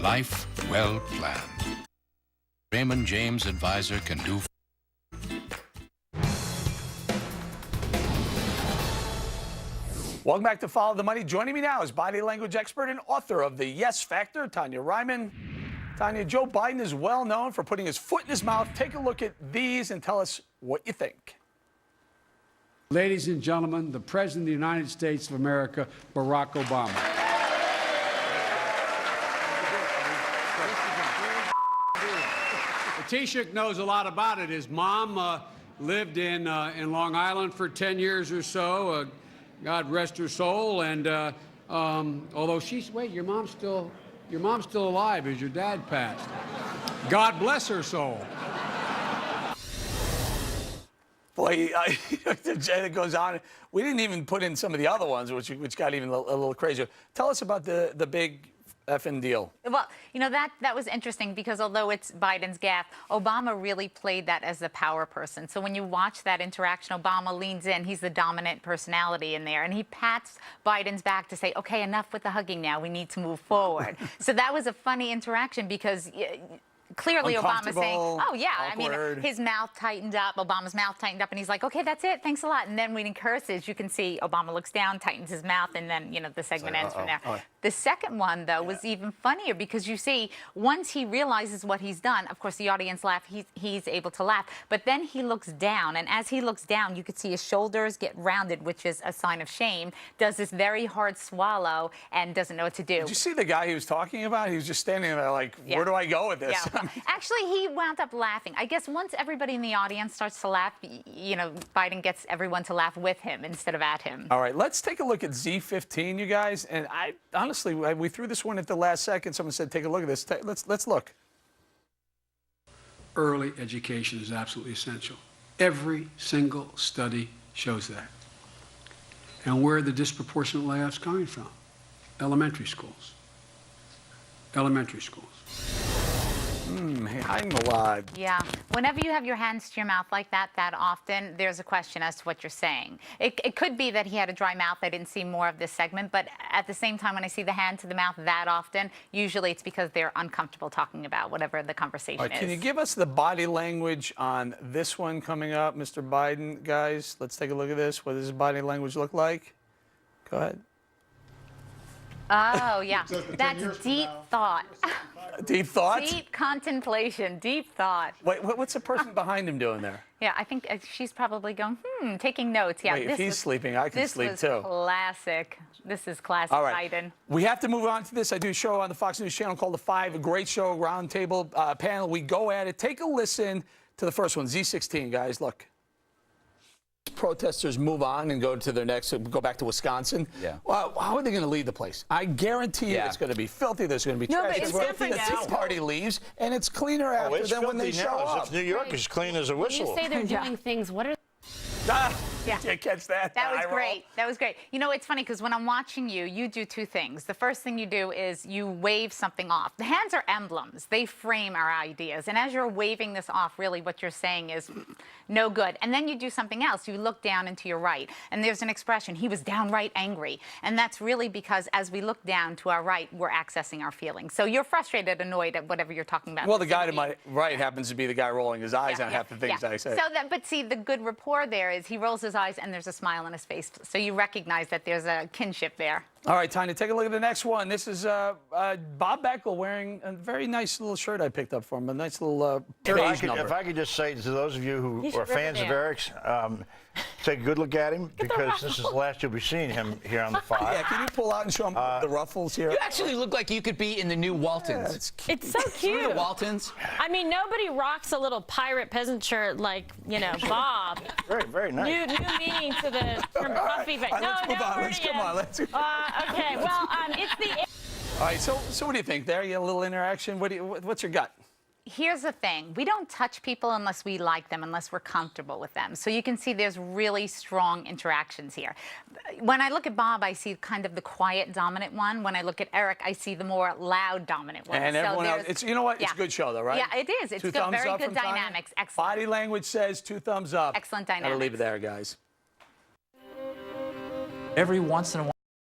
life well planned. Raymond James Advisor can do. Welcome back to Follow the Money. Joining me now is body language expert and author of The Yes Factor, Tonya Reiman. Tonya, Joe Biden is well known for putting his foot in his mouth. Take a look at these and tell us what you think. Ladies and gentlemen, the President of the United States of America, Barack Obama. The Taoiseach knows a lot about it. His mom lived in Long Island for 10 years or so. God rest her soul. And although wait, your mom's still alive as your dad passed. God bless her soul. Boy, it goes on. We didn't even put in some of the other ones, which got even a little crazier. Tell us about the big effing deal. Well, you know, that was interesting because although it's Biden's gaffe, Obama really played that as the power person. So when you watch that interaction, Obama leans in. He's the dominant personality in there. And he pats Biden's back to say, OK, enough with the hugging now. We need to move forward. So that was a funny interaction because clearly Obama's saying, oh, yeah, awkward. I mean, his mouth tightened up, Obama's mouth tightened up, and he's like, okay, that's it, thanks a lot. And then when he curses, you can see Obama looks down, tightens his mouth, and then, you know, the segment ends from there. The second one, though, was even funnier because you see, once he realizes what he's done, of course, the audience laugh, he's able to laugh, but then he looks down, and as he looks down, you could see his shoulders get rounded, which is a sign of shame, does this very hard swallow, and doesn't know what to do. Did you see the guy he was talking about? He was just standing there like, where do I go with this? Yeah. Actually, he wound up laughing. I guess once everybody in the audience starts to laugh, you know, Biden gets everyone to laugh with him instead of at him. All right, let's take a look at Z15, you guys. And honestly, we threw this one at the last second. Someone said, take a look at this. Let's look. Early education is absolutely essential. Every single study shows that. And where are the disproportionate layoffs coming from? Elementary schools. Elementary schools. Hiding a lot. Yeah. Whenever you have your hands to your mouth like that often, there's a question as to what you're saying. It could be that he had a dry mouth. I didn't see more of this segment. But at the same time, when I see the hand to the mouth that often, usually it's because they're uncomfortable talking about whatever the conversation is. Can you give us the body language on this one coming up, Mr. Biden, guys? Let's take a look at this. What does his body language look like? Go ahead. Oh, yeah. That's deep thought. Deep thought? Deep contemplation, deep thought. Wait, what's the person behind him doing there? Yeah, I think she's probably going, taking notes. Yeah, wait, if he's sleeping, I can sleep too. This is classic. This is classic Biden. We have to move on to this. I do a show on the Fox News channel called The Five, a great show, roundtable panel. We go at it. Take a listen to the first one, Z16, guys. Look. Protesters move on and go to their next, go back to Wisconsin. Yeah. Well, how are they going to lead the place? I guarantee you it's going to be filthy. There's going to be trash. But it's the Tea Party leaves, and it's cleaner after than when they show up. If New York is clean as a whistle. When you say they're doing things, what are... Yeah, catch that. That was great. That was great. You know, it's funny because when I'm watching you, you do two things. The first thing you do is you wave something off. The hands are emblems. They frame our ideas. And as you're waving this off, really what you're saying is no good. And then you do something else. You look down and to your right. And there's an expression, he was downright angry. And that's really because as we look down to our right, we're accessing our feelings. So you're frustrated, annoyed at whatever you're talking about. Well, the guy to my right happens to be the guy rolling his eyes on half the things I say. So but see, the good rapport there is he rolls his eyes and there's a smile on his face. So you recognize that there's a kinship there. All right, Tonya, take a look at the next one. This is Bob Beckel wearing a very nice little shirt I picked up for him, a nice little beige number. If I could just say to those of you who are fans of Eric's, take a good look at him because this is the last you'll be seeing him here on the Five. Yeah, can you pull out and show him the ruffles here? You actually look like you could be in the new Waltons. Yeah, it's so cute. The Waltons. I mean, nobody rocks a little pirate peasant shirt like, you know, Bob. Very, very nice. New meaning to the term puffy. But let's move on. Come on. Okay, well, it's the... All right, so what do you think there? You had a little interaction. What's your gut? Here's the thing. We don't touch people unless we like them, unless we're comfortable with them. So you can see there's really strong interactions here. When I look at Bob, I see kind of the quiet, dominant one. When I look at Eric, I see the more loud, dominant one. And everyone else, you know what? It's a good show, though, right? Yeah, it is. It's good, very good dynamics. Excellent. Body language says 2 thumbs up. Excellent dynamics. I'll leave it there, guys. Every once in a while,